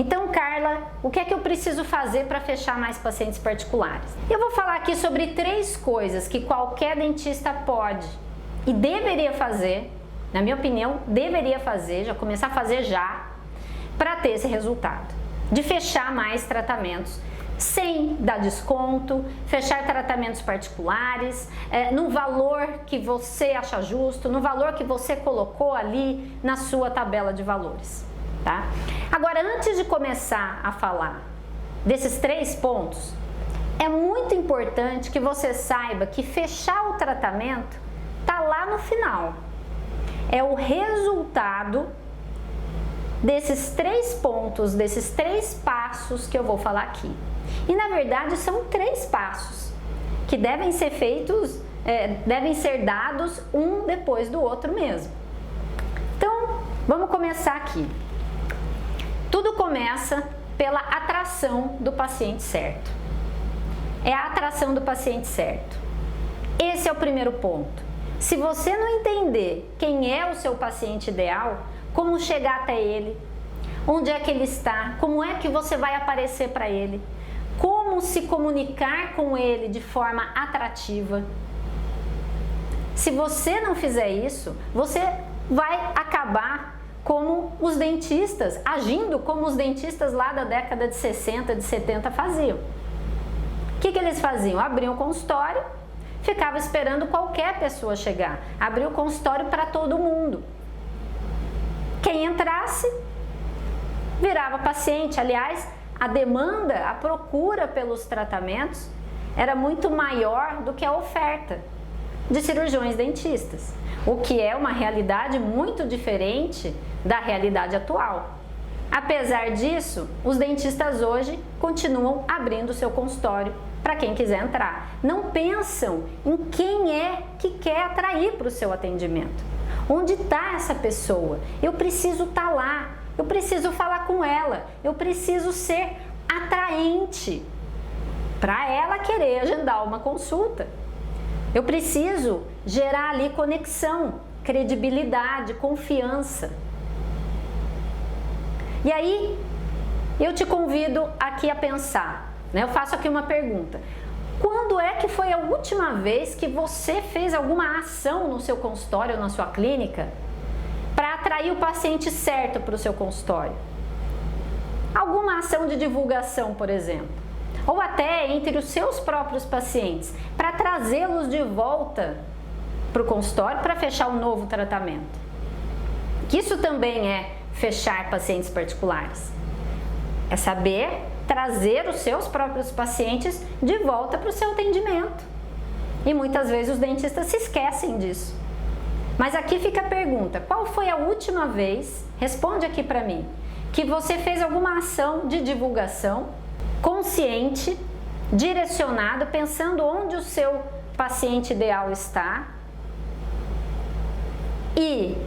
Então, Carla, o que é que eu preciso fazer para fechar mais pacientes particulares? Eu vou falar aqui sobre 3 coisas que qualquer dentista pode e deveria fazer, na minha opinião, deveria fazer, já começar a fazer já, para ter esse resultado, de fechar mais tratamentos sem dar desconto, fechar tratamentos particulares, no valor que você acha justo, no valor que você colocou ali na sua tabela de valores, tá? Agora, antes de começar a falar desses 3 pontos, é muito importante que você saiba que fechar o tratamento tá lá no final. É o resultado desses 3 pontos, desses 3 passos que eu vou falar aqui. E na verdade são 3 passos que devem ser feitos, devem ser dados um depois do outro mesmo. Então, vamos começar aqui. Tudo começa pela atração do paciente certo. É a atração do paciente certo. Esse é o primeiro ponto. Se você não entender quem é o seu paciente ideal, como chegar até ele, onde é que ele está, como é que você vai aparecer para ele, como se comunicar com ele de forma atrativa. Se você não fizer isso, você vai acabar como os dentistas, agindo como os dentistas lá da década de 60, de 70 faziam. O que eles faziam? Abriam um consultório, ficava esperando qualquer pessoa chegar, abriu o consultório para todo mundo. Quem entrasse, virava paciente. Aliás, a demanda, a procura pelos tratamentos era muito maior do que a oferta de cirurgiões dentistas, o que é uma realidade muito diferente da realidade atual. Apesar disso, os dentistas hoje continuam abrindo seu consultório para quem quiser entrar. Não pensam em quem é que quer atrair para o seu atendimento. Onde está essa pessoa? Eu preciso estar lá, eu preciso falar com ela, eu preciso ser atraente para ela querer agendar uma consulta. Eu preciso gerar ali conexão, credibilidade, confiança. E aí, eu te convido aqui a pensar, né? Eu faço aqui uma pergunta. Quando é que foi a última vez que você fez alguma ação no seu consultório ou na sua clínica para atrair o paciente certo para o seu consultório? Alguma ação de divulgação, por exemplo, ou até entre os seus próprios pacientes, para trazê-los de volta para o consultório para fechar um novo tratamento. Que isso também é fechar pacientes particulares. É saber trazer os seus próprios pacientes de volta para o seu atendimento. E muitas vezes os dentistas se esquecem disso. Mas aqui fica a pergunta: qual foi a última vez, responde aqui para mim, que você fez alguma ação de divulgação consciente, direcionado, pensando onde o seu paciente ideal está? E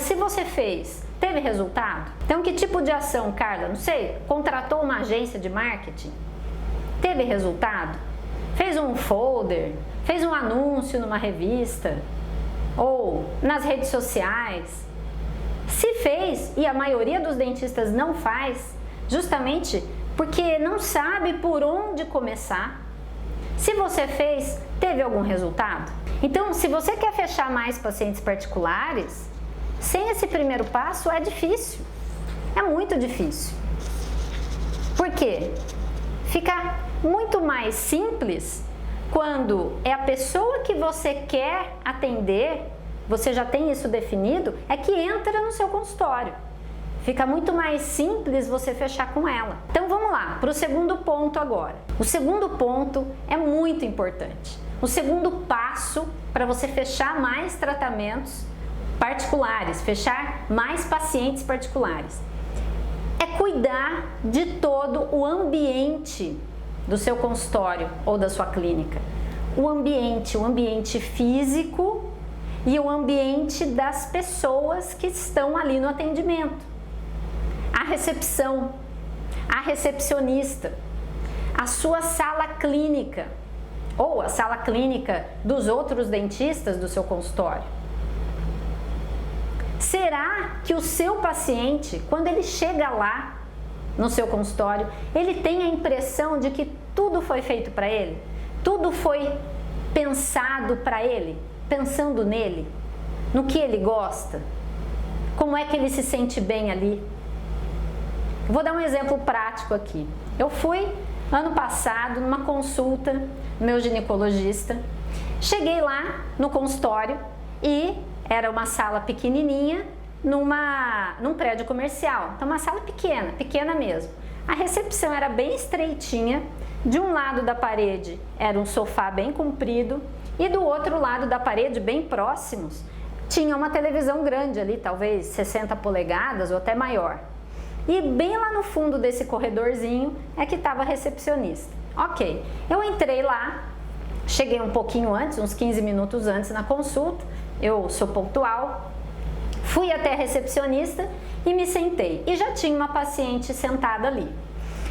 se você fez, teve resultado? Então, que tipo de ação, Carla? Não sei, contratou uma agência de marketing? Teve resultado? Fez um folder? Fez um anúncio numa revista? Ou nas redes sociais? Se fez, e a maioria dos dentistas não faz, justamente porque não sabe por onde começar. Se você fez, teve algum resultado? Então, se você quer fechar mais pacientes particulares, sem esse primeiro passo é difícil, é muito difícil. Por quê? Fica muito mais simples quando é a pessoa que você quer atender, você já tem isso definido, é que entra no seu consultório. Fica muito mais simples você fechar com ela. Então vamos lá, para o segundo ponto agora. O segundo ponto é muito importante. O segundo passo para você fechar mais tratamentos particulares, fechar mais pacientes particulares, é cuidar de todo o ambiente do seu consultório ou da sua clínica. O ambiente físico e o ambiente das pessoas que estão ali no atendimento. A recepção, a recepcionista, a sua sala clínica ou a sala clínica dos outros dentistas do seu consultório. Será que o seu paciente, quando ele chega lá, no seu consultório, ele tem a impressão de que tudo foi feito para ele? Tudo foi pensado para ele, pensando nele, no que ele gosta? Como é que ele se sente bem ali? Vou dar um exemplo prático aqui. Eu fui ano passado numa consulta no meu ginecologista. Cheguei lá no consultório e era uma sala pequenininha num prédio comercial. Então uma sala pequena, pequena mesmo. A recepção era bem estreitinha. De um lado da parede era um sofá bem comprido e do outro lado da parede, bem próximos, tinha uma televisão grande ali, talvez 60 polegadas ou até maior. E bem lá no fundo desse corredorzinho é que estava a recepcionista. Ok, eu entrei lá, cheguei um pouquinho antes, uns 15 minutos antes na consulta, eu sou pontual, fui até a recepcionista e me sentei. E já tinha uma paciente sentada ali,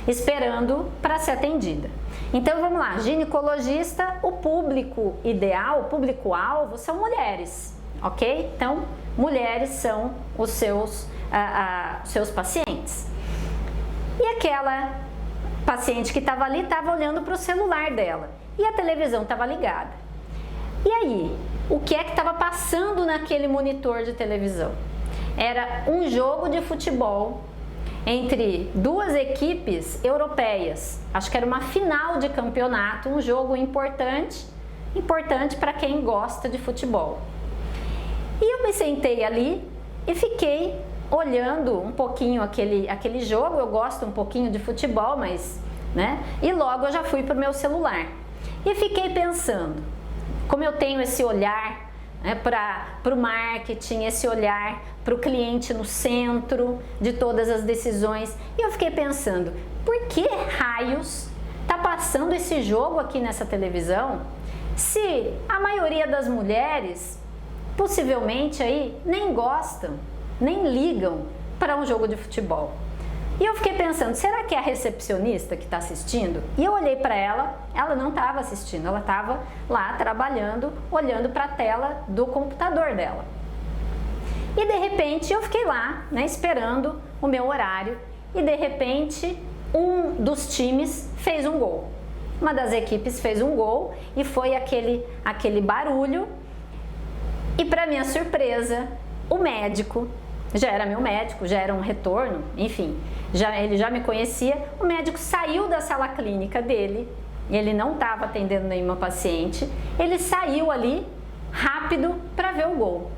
esperando para ser atendida. Então vamos lá, ginecologista, o público ideal, o público-alvo são mulheres, ok? Então, mulheres são os seus pacientes. E aquela paciente que estava ali estava olhando para o celular dela e a televisão estava ligada. E aí, o que é que estava passando naquele monitor de televisão? Era um jogo de futebol entre duas equipes europeias. Acho que era uma final de campeonato, um jogo importante para quem gosta de futebol. E eu me sentei ali e fiquei olhando um pouquinho aquele jogo. Eu gosto um pouquinho de futebol, mas, né? E logo eu já fui para o meu celular. E fiquei pensando, como eu tenho esse olhar, né, para o marketing, esse olhar para o cliente no centro de todas as decisões. E eu fiquei pensando, por que raios está passando esse jogo aqui nessa televisão, se a maioria das mulheres possivelmente aí nem gostam, nem ligam para um jogo de futebol? E eu fiquei pensando, será que é a recepcionista que está assistindo? E eu olhei para ela, ela não estava assistindo, ela estava lá trabalhando, olhando para a tela do computador dela. E de repente eu fiquei lá, né, esperando o meu horário, e de repente um dos times fez um gol. Uma das equipes fez um gol e foi aquele barulho. E para minha surpresa, o médico, já era meu médico, já era um retorno, enfim, ele já me conhecia, o médico saiu da sala clínica dele, ele não estava atendendo nenhuma paciente, ele saiu ali rápido para ver o gol.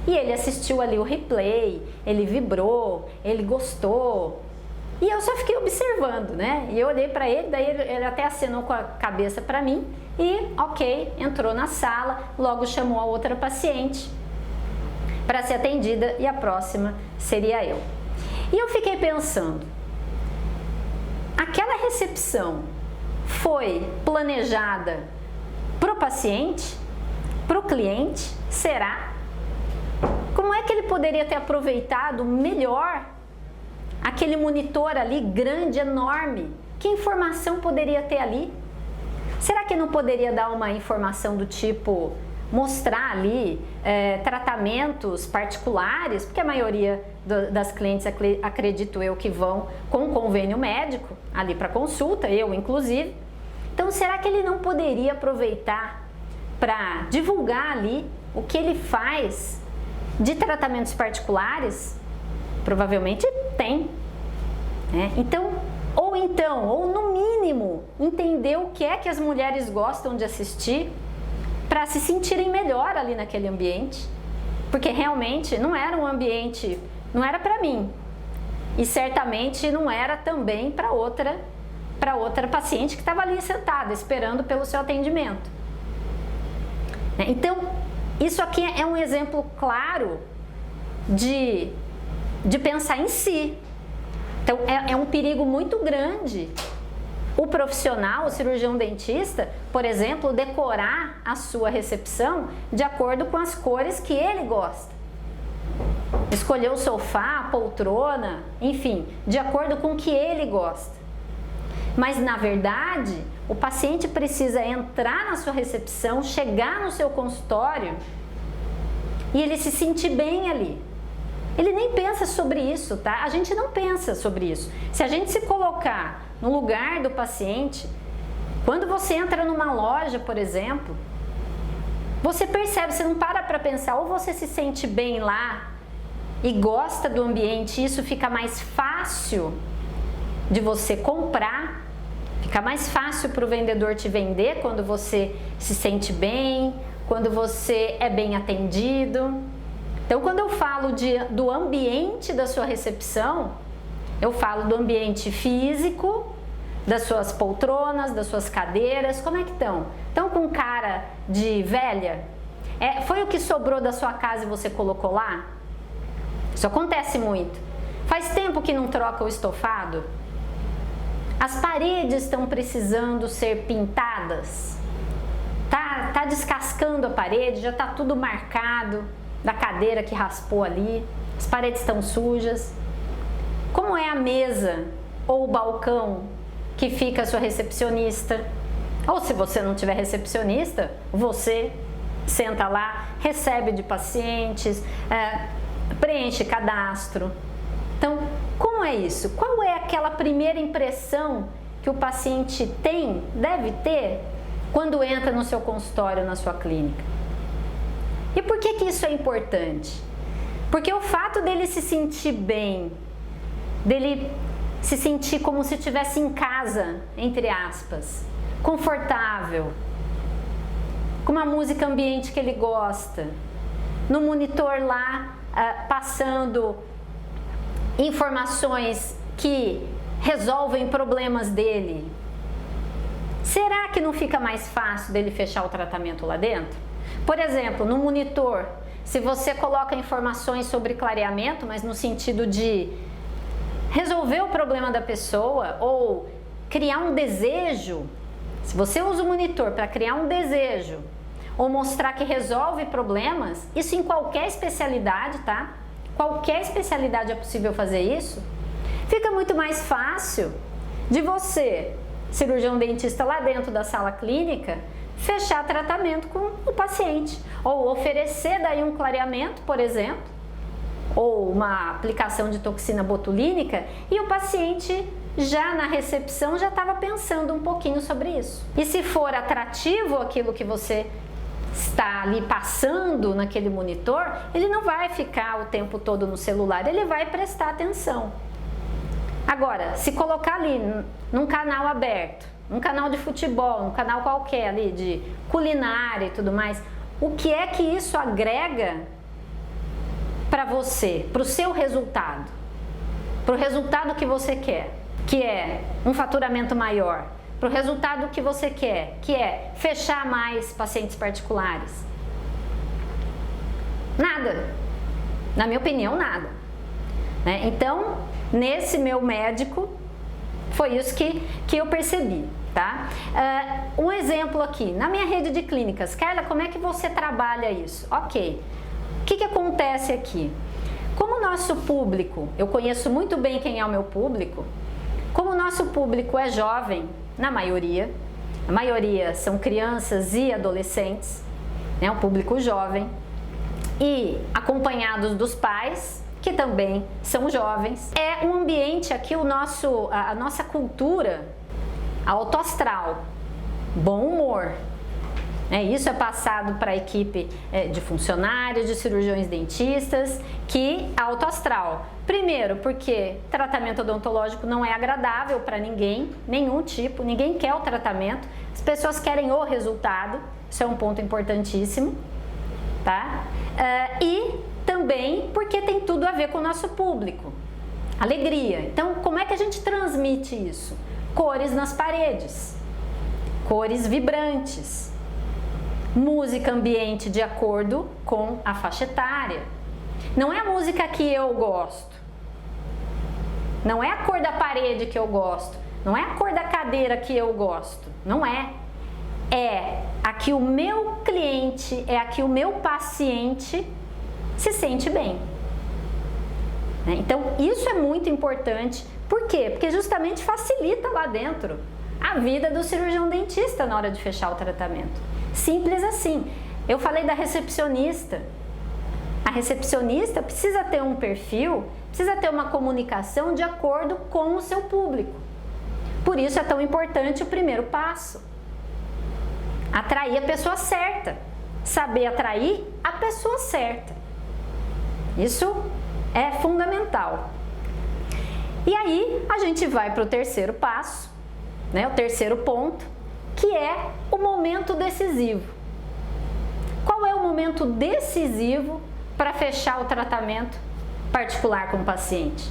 E ele assistiu ali o replay, ele vibrou, ele gostou. E eu só fiquei observando, né? E eu olhei para ele, daí ele até acenou com a cabeça para mim e, ok, entrou na sala, logo chamou a outra paciente para ser atendida e a próxima seria eu. E eu fiquei pensando, aquela recepção foi planejada para o paciente, para o cliente? Será? Como é que ele poderia ter aproveitado melhor aquele monitor ali grande, enorme? Que informação poderia ter ali? Será que não poderia dar uma informação do tipo, mostrar ali tratamentos particulares? Porque a maioria das clientes, acredito eu, que vão com convênio médico ali para consulta, eu inclusive. Então, será que ele não poderia aproveitar para divulgar ali o que ele faz de tratamentos particulares? Provavelmente tem, né? Então, ou no mínimo, entender o que é que as mulheres gostam de assistir para se sentirem melhor ali naquele ambiente, porque realmente não era um ambiente, não era para mim, e certamente não era também para outra paciente que estava ali sentada esperando pelo seu atendimento. Então, isso aqui é um exemplo claro de pensar em si. Então, é um perigo muito grande o profissional, o cirurgião dentista, por exemplo, decorar a sua recepção de acordo com as cores que ele gosta. Escolher o sofá, a poltrona, enfim, de acordo com o que ele gosta. Mas, na verdade, o paciente precisa entrar na sua recepção, chegar no seu consultório e ele se sentir bem ali. Ele nem pensa sobre isso, tá? A gente não pensa sobre isso. Se a gente se colocar no lugar do paciente, quando você entra numa loja, por exemplo, você percebe, você não para pensar, ou você se sente bem lá e gosta do ambiente, isso fica mais fácil de você comprar, fica mais fácil para o vendedor te vender quando você se sente bem, quando você é bem atendido. Então, quando eu falo do ambiente da sua recepção, eu falo do ambiente físico, das suas poltronas, das suas cadeiras. Como é que estão? Estão com cara de velha? Foi o que sobrou da sua casa e você colocou lá? Isso acontece muito. Faz tempo que não troca o estofado? As paredes estão precisando ser pintadas? Tá descascando a parede, já tá tudo marcado da cadeira que raspou ali, as paredes estão sujas. Como é a mesa ou o balcão que fica a sua recepcionista? Ou se você não tiver recepcionista, você senta lá, recebe de pacientes, preenche cadastro. Então, como é isso? Qual é aquela primeira impressão que o paciente deve ter quando entra no seu consultório, na sua clínica? E por que isso é importante? Porque o fato dele se sentir bem, dele se sentir como se estivesse em casa, entre aspas, confortável, com uma música ambiente que ele gosta, no monitor lá passando informações que resolvem problemas dele. Será que não fica mais fácil dele fechar o tratamento lá dentro? Por exemplo, no monitor, se você coloca informações sobre clareamento, mas no sentido de resolver o problema da pessoa ou criar um desejo, se você usa o monitor para criar um desejo ou mostrar que resolve problemas, isso em qualquer especialidade, tá? Qualquer especialidade é possível fazer isso. Fica muito mais fácil de você, cirurgião dentista lá dentro da sala clínica, fechar tratamento com o paciente ou oferecer daí um clareamento, por exemplo, ou uma aplicação de toxina botulínica, e o paciente já na recepção já estava pensando um pouquinho sobre isso. E se for atrativo aquilo que você está ali passando naquele monitor, ele não vai ficar o tempo todo no celular, ele vai prestar atenção. Agora, se colocar ali num canal aberto, um canal de futebol, um canal qualquer ali de culinária e tudo mais, o que é que isso agrega para você, para o seu resultado, para o resultado que você quer, que é um faturamento maior, para o resultado que você quer, que é fechar mais pacientes particulares? Nada. Na minha opinião, nada. Né? Então, nesse meu médico, foi isso que eu percebi, tá? Um exemplo aqui, na minha rede de clínicas. Carla, como é que você trabalha isso? Ok. O que acontece aqui? Como o nosso público, eu conheço muito bem quem é o meu público, como o nosso público é jovem, na maioria, a maioria são crianças e adolescentes, né, um público jovem, e acompanhados dos pais, que também são jovens. É um ambiente aqui, a nossa cultura alto astral, bom humor. Isso é passado para a equipe de funcionários, de cirurgiões dentistas, que alto astral. Primeiro, porque tratamento odontológico não é agradável para ninguém, nenhum tipo, ninguém quer o tratamento, as pessoas querem o resultado, isso é um ponto importantíssimo, tá? E também porque tem tudo a ver com o nosso público, alegria. Então, como é que a gente transmite isso? Cores nas paredes, cores vibrantes, música ambiente de acordo com a faixa etária. Não é a música que eu gosto, não é a cor da parede que eu gosto, não é a cor da cadeira que eu gosto, não é. É a que o meu cliente, é a que o meu paciente se sente bem. Então, isso é muito importante. Por quê? Porque justamente facilita lá dentro a vida do cirurgião dentista na hora de fechar o tratamento. Simples assim. Eu falei da recepcionista. A recepcionista precisa ter um perfil, precisa ter uma comunicação de acordo com o seu público. Por isso é tão importante o primeiro passo. Atrair a pessoa certa. Saber atrair a pessoa certa. Isso é fundamental. E aí a gente vai para o terceiro passo, né? O terceiro ponto, que é o momento decisivo. Qual é o momento decisivo para fechar o tratamento particular com o paciente?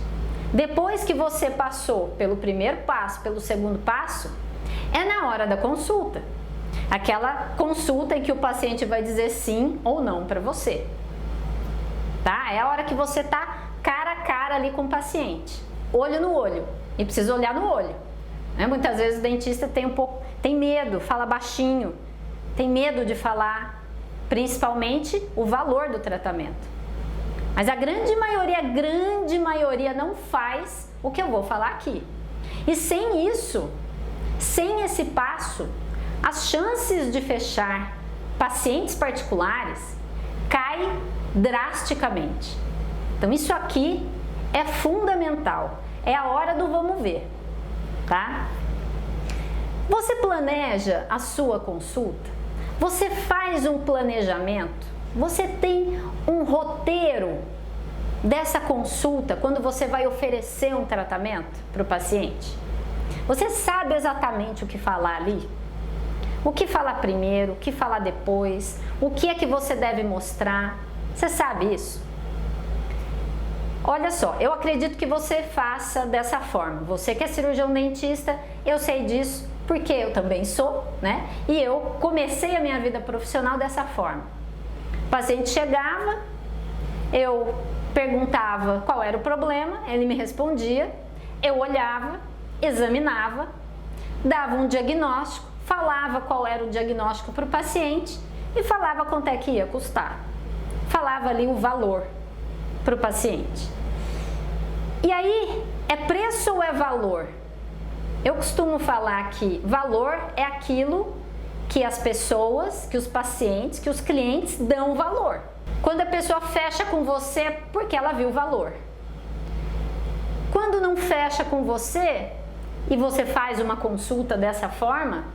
Depois que você passou pelo primeiro passo, pelo segundo passo, é na hora da consulta. Aquela consulta em que o paciente vai dizer sim ou não para você. Tá? É a hora que você tá cara a cara ali com o paciente, olho no olho, e precisa olhar no olho. Né? Muitas vezes o dentista tem medo, fala baixinho, tem medo de falar, principalmente o valor do tratamento. Mas a grande maioria não faz o que eu vou falar aqui. E sem isso, sem esse passo, as chances de fechar pacientes particulares caem drasticamente. Então isso aqui é fundamental, é a hora do vamos ver, tá? Você planeja a sua consulta? Você faz um planejamento? Você tem um roteiro dessa consulta quando você vai oferecer um tratamento para o paciente? Você sabe exatamente o que falar ali? O que falar primeiro, o que falar depois, o que é que você deve mostrar? Você sabe isso? Olha só, eu acredito que você faça dessa forma. Você que é cirurgião dentista, eu sei disso porque eu também sou, né? E eu comecei a minha vida profissional dessa forma. O paciente chegava, eu perguntava qual era o problema, ele me respondia, eu olhava, examinava, dava um diagnóstico, falava qual era o diagnóstico para o paciente e falava quanto é que ia custar. Falava ali o valor para o paciente. E aí, é preço ou é valor? Eu costumo falar que valor é aquilo que as pessoas, que os pacientes, que os clientes dão valor. Quando a pessoa fecha com você é porque ela viu valor. Quando não fecha com você e você faz uma consulta dessa forma,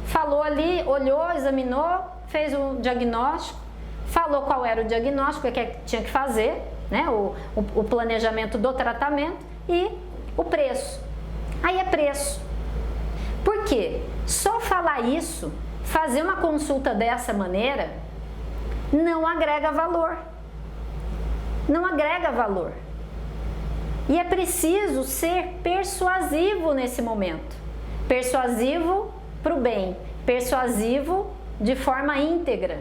falou ali, olhou, examinou, fez o diagnóstico, falou qual era o diagnóstico, o que tinha que fazer, né? O planejamento do tratamento e o preço. Aí é preço. Por quê? Só falar isso, fazer uma consulta dessa maneira, não agrega valor. Não agrega valor. E é preciso ser persuasivo nesse momento. Persuasivo para o bem, persuasivo de forma íntegra,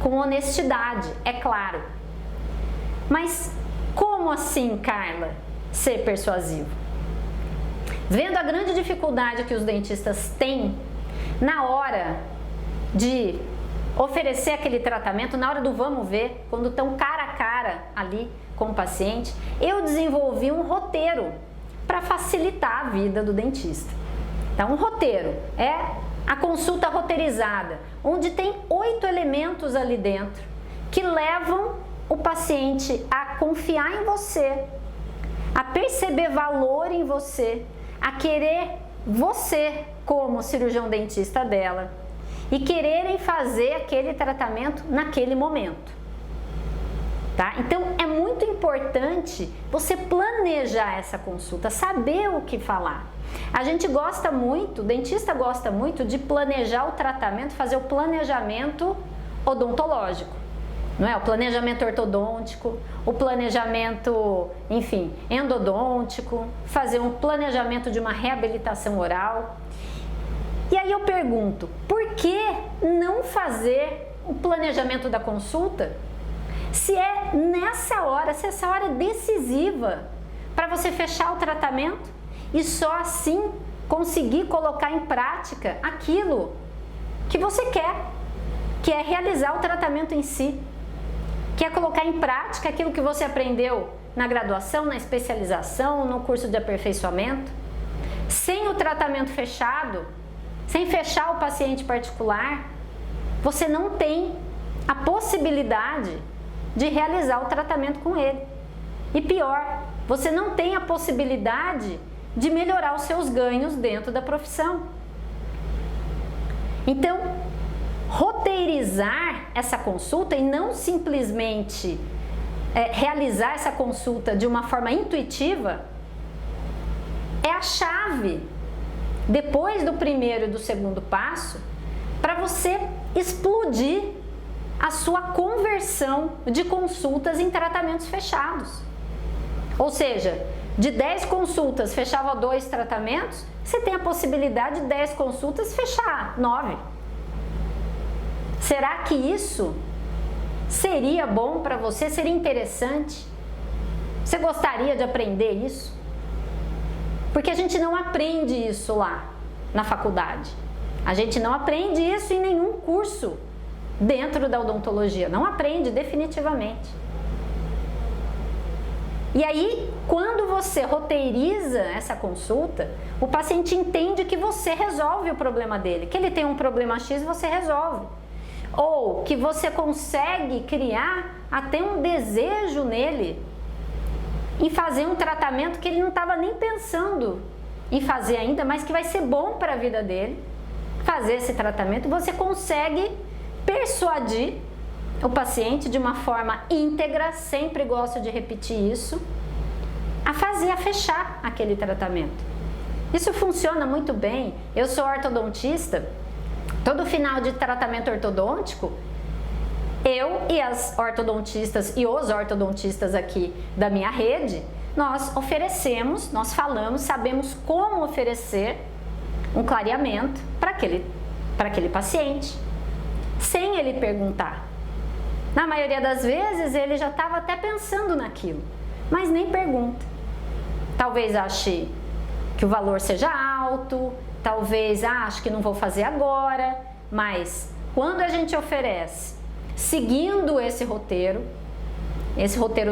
com honestidade, é claro. Mas como assim, Carla, ser persuasivo? Vendo a grande dificuldade que os dentistas têm na hora de oferecer aquele tratamento, na hora do vamos ver, quando estão cara a cara ali com o paciente, eu desenvolvi um roteiro para facilitar a vida do dentista. Então, um roteiro é a consulta roteirizada, onde tem 8 elementos ali dentro que levam o paciente a confiar em você, a perceber valor em você, a querer você como cirurgião dentista dela e quererem fazer aquele tratamento naquele momento, tá? Então é muito importante você planejar essa consulta, saber o que falar. A gente gosta muito, o dentista gosta muito de planejar o tratamento, fazer o planejamento odontológico, não é? O planejamento ortodôntico, o planejamento, enfim, endodôntico, fazer um planejamento de uma reabilitação oral. E aí eu pergunto, por que não fazer o planejamento da consulta se é nessa hora, se essa hora é decisiva para você fechar o tratamento e só assim conseguir colocar em prática aquilo que você quer, que é realizar o tratamento em si, que é colocar em prática aquilo que você aprendeu na graduação, na especialização, no curso de aperfeiçoamento. Sem o tratamento fechado, sem fechar o paciente particular, você não tem a possibilidade de realizar o tratamento com ele. E pior, você não tem a possibilidade de melhorar os seus ganhos dentro da profissão. Então, roteirizar essa consulta e não simplesmente realizar essa consulta de uma forma intuitiva é a chave, depois do primeiro e do segundo passo, para você explodir a sua conversão de consultas em tratamentos fechados. Ou seja, de 10 consultas fechava 2 tratamentos, você tem a possibilidade de 10 consultas fechar 9. Será que isso seria bom para você? Seria interessante? Você gostaria de aprender isso? Porque a gente não aprende isso lá na faculdade. A gente não aprende isso em nenhum curso dentro da odontologia. Não aprende definitivamente. E aí, quando você roteiriza essa consulta, o paciente entende que você resolve o problema dele, que ele tem um problema X e você resolve. Ou que você consegue criar até um desejo nele em fazer um tratamento que ele não estava nem pensando em fazer ainda, mas que vai ser bom para a vida dele. Fazer esse tratamento, você consegue persuadir o paciente de uma forma íntegra, sempre gosto de repetir isso, a fechar aquele tratamento. Isso funciona muito bem. Eu sou ortodontista, todo final de tratamento ortodôntico, eu e as ortodontistas e os ortodontistas aqui da minha rede, nós oferecemos, nós falamos, sabemos como oferecer um clareamento para aquele paciente, sem ele perguntar. Na maioria das vezes ele já estava até pensando naquilo, mas nem pergunta. Talvez ache que o valor seja alto, talvez ache que não vou fazer agora, mas quando a gente oferece, seguindo esse roteiro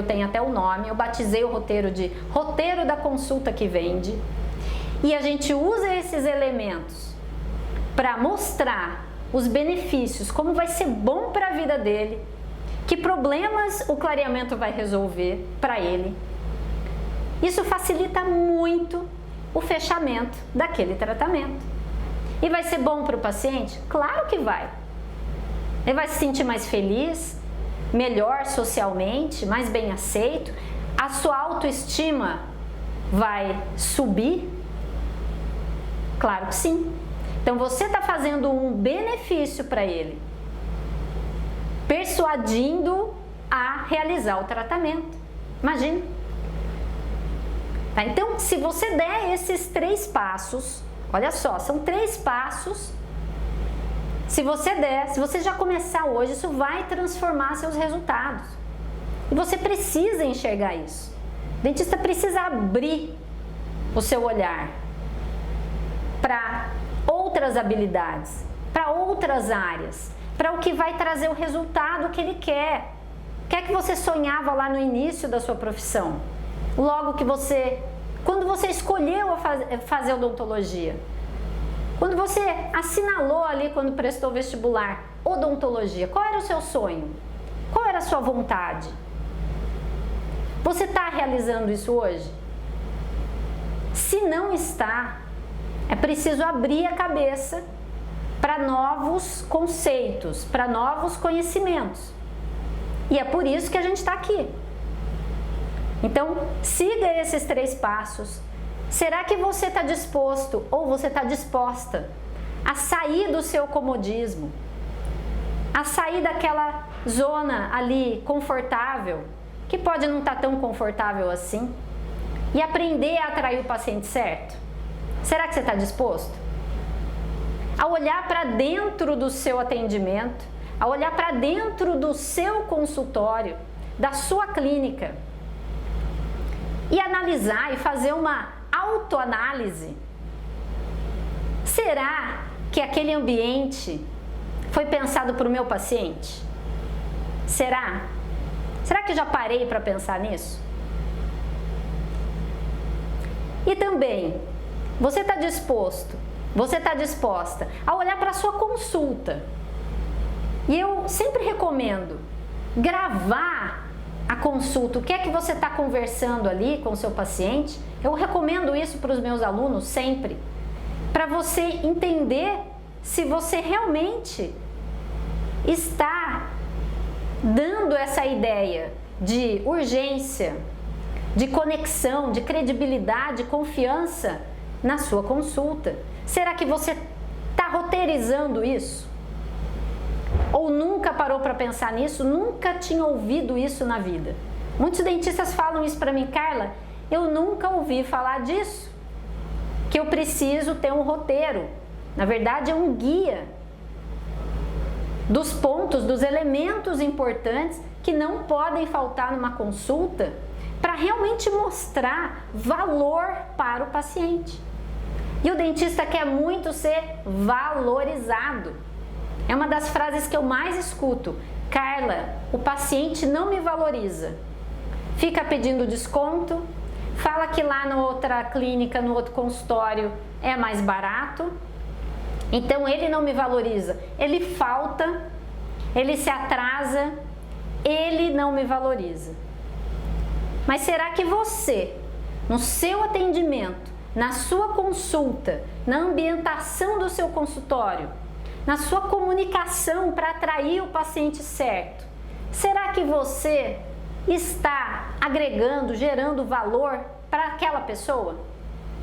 tem até o nome, eu batizei o roteiro de roteiro da consulta que vende, e a gente usa esses elementos para mostrar os benefícios, como vai ser bom para a vida dele, que problemas o clareamento vai resolver para ele. Isso facilita muito o fechamento daquele tratamento. E vai ser bom para o paciente? Claro que vai. Ele vai se sentir mais feliz, melhor socialmente, mais bem aceito, a sua autoestima vai subir? Claro que sim. Então você está fazendo um benefício para ele, persuadindo a realizar o tratamento. Imagina. Tá? Então, se você der esses 3 passos, olha só, são 3 passos. Se você já começar hoje, isso vai transformar seus resultados. E você precisa enxergar isso. O dentista precisa abrir o seu olhar para outras habilidades, para outras áreas, para o que vai trazer o resultado que ele quer. O que é que você sonhava lá no início da sua profissão? Logo que quando você escolheu fazer odontologia, quando você assinalou ali quando prestou vestibular, odontologia, qual era o seu sonho? Qual era a sua vontade? Você está realizando isso hoje? Se não está, é preciso abrir a cabeça para novos conceitos, para novos conhecimentos. E é por isso que a gente está aqui. Então, siga esses 3 passos. Será que você está disposto ou você está disposta a sair do seu comodismo, a sair daquela zona ali confortável, que pode não estar tão confortável assim, e aprender a atrair o paciente certo? Será que você está disposto? A olhar para dentro do seu atendimento, a olhar para dentro do seu consultório, da sua clínica, e analisar e fazer uma autoanálise. Será que aquele ambiente foi pensado para o meu paciente? Será? Será que eu já parei para pensar nisso? E também, você está disposto, você está disposta a olhar para a sua consulta. E eu sempre recomendo gravar a consulta, o que é que você está conversando ali com o seu paciente. Eu recomendo isso para os meus alunos sempre, para você entender se você realmente está dando essa ideia de urgência, de conexão, de credibilidade, confiança na sua consulta. Será que você está roteirizando isso? Ou nunca parou para pensar nisso, nunca tinha ouvido isso na vida? Muitos dentistas falam isso para mim: Carla, eu nunca ouvi falar disso, que eu preciso ter um roteiro. Na verdade, é um guia dos pontos, dos elementos importantes que não podem faltar numa consulta para realmente mostrar valor para o paciente. E o dentista quer muito ser valorizado. É uma das frases que eu mais escuto: Carla, o paciente não me valoriza. Fica pedindo desconto, fala que lá na outra clínica, no outro consultório é mais barato, então ele não me valoriza. Ele falta, ele se atrasa, ele não me valoriza. Mas será que você, no seu atendimento, na sua consulta, na ambientação do seu consultório, na sua comunicação para atrair o paciente certo, será que você está agregando, gerando valor para aquela pessoa?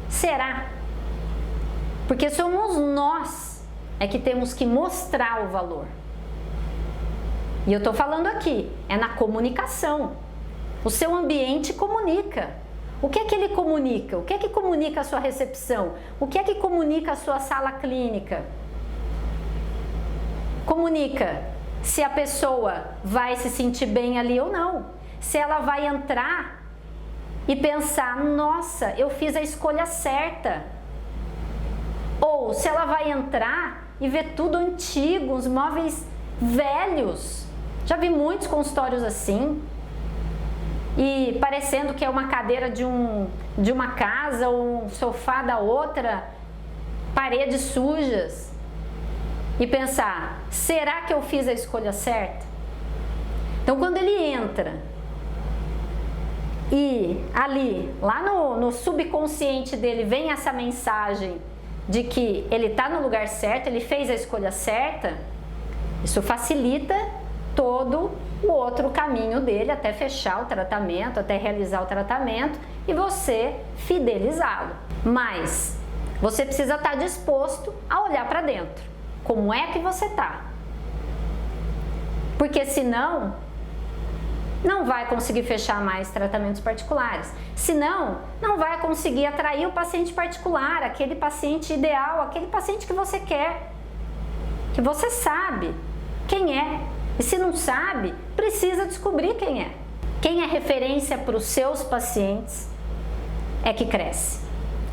Será? Porque somos nós que temos que mostrar o valor. E eu estou falando aqui, é na comunicação. O seu ambiente comunica. O que é que ele comunica? O que é que comunica a sua recepção? O que é que comunica a sua sala clínica? Comunica se a pessoa vai se sentir bem ali ou não. Se ela vai entrar e pensar: nossa, eu fiz a escolha certa. Ou se ela vai entrar e ver tudo antigo, os móveis velhos. Já vi muitos consultórios assim. E parecendo que é uma cadeira de uma casa ou um sofá da outra, paredes sujas. E pensar: será que eu fiz a escolha certa? Então, quando ele entra e ali, lá no subconsciente dele, vem essa mensagem de que ele está no lugar certo, ele fez a escolha certa, isso facilita todo o outro caminho dele até fechar o tratamento, até realizar o tratamento e você fidelizá-lo. Mas você precisa estar disposto a olhar para dentro. Como é que você está? Porque senão não vai conseguir fechar mais tratamentos particulares. Senão, não vai conseguir atrair o paciente particular, aquele paciente ideal, aquele paciente que você quer, que você sabe quem é. E se não sabe, precisa descobrir quem é. Quem é referência para os seus pacientes é que cresce.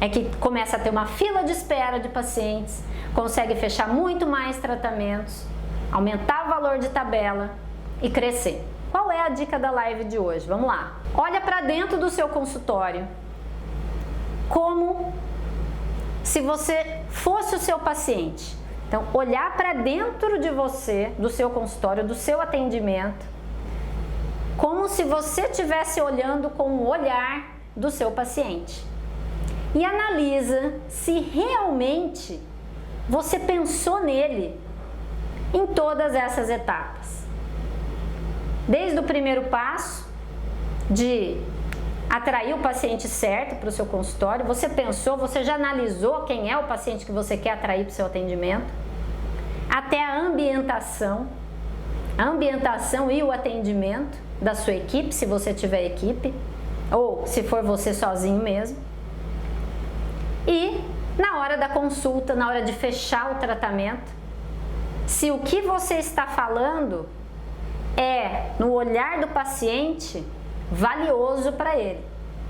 É que começa a ter uma fila de espera de pacientes, consegue fechar muito mais tratamentos, aumentar o valor de tabela e crescer. Qual é a dica da live de hoje? Vamos lá. Olha para dentro do seu consultório, como se você fosse o seu paciente. Então, olhar para dentro de você, do seu consultório, do seu atendimento, como se você estivesse olhando com o olhar do seu paciente. E analisa se realmente você pensou nele em todas essas etapas. Desde o primeiro passo, de atrair o paciente certo para o seu consultório, você pensou, você já analisou quem é o paciente que você quer atrair para o seu atendimento, até a ambientação e o atendimento da sua equipe, se você tiver equipe, ou se for você sozinho mesmo. E na hora da consulta, na hora de fechar o tratamento, se o que você está falando é, no olhar do paciente, valioso para ele,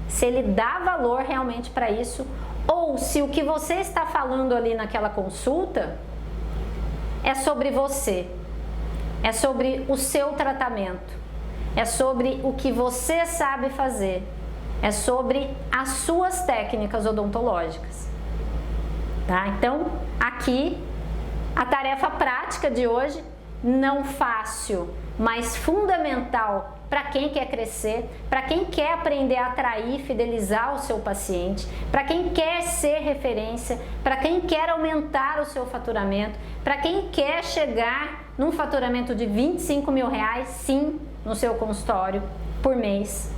se ele dá valor realmente para isso, ou se o que você está falando ali naquela consulta é sobre você, é sobre o seu tratamento, é sobre o que você sabe fazer, é sobre as suas técnicas odontológicas, tá? Então, aqui a tarefa prática de hoje não fácil, mas fundamental para quem quer crescer, para quem quer aprender a atrair e fidelizar o seu paciente, para quem quer ser referência, para quem quer aumentar o seu faturamento, para quem quer chegar num faturamento de R$25 mil, sim, no seu consultório por mês.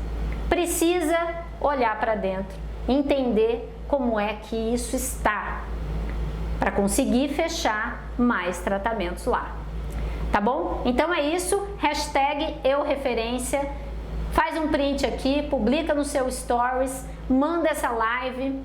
Precisa olhar para dentro, entender como é que isso está, para conseguir fechar mais tratamentos lá. Tá bom? Então é isso, #EuReferência, faz um print aqui, publica no seu stories, manda essa live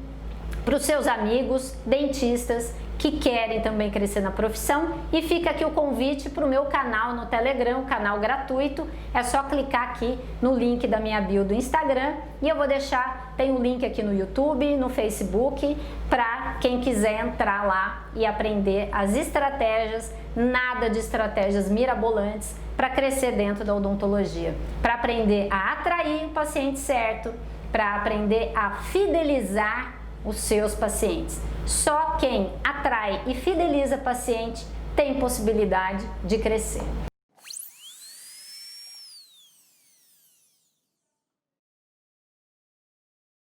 para os seus amigos dentistas que querem também crescer na profissão, e fica aqui o convite para o meu canal no Telegram, canal gratuito. É só clicar aqui no link da minha bio do Instagram, e eu vou deixar, tem um link aqui no YouTube, no Facebook, para quem quiser entrar lá e aprender as estratégias, nada de estratégias mirabolantes, para crescer dentro da odontologia, para aprender a atrair o paciente certo, para aprender a fidelizar os seus pacientes. Só quem atrai e fideliza paciente tem possibilidade de crescer.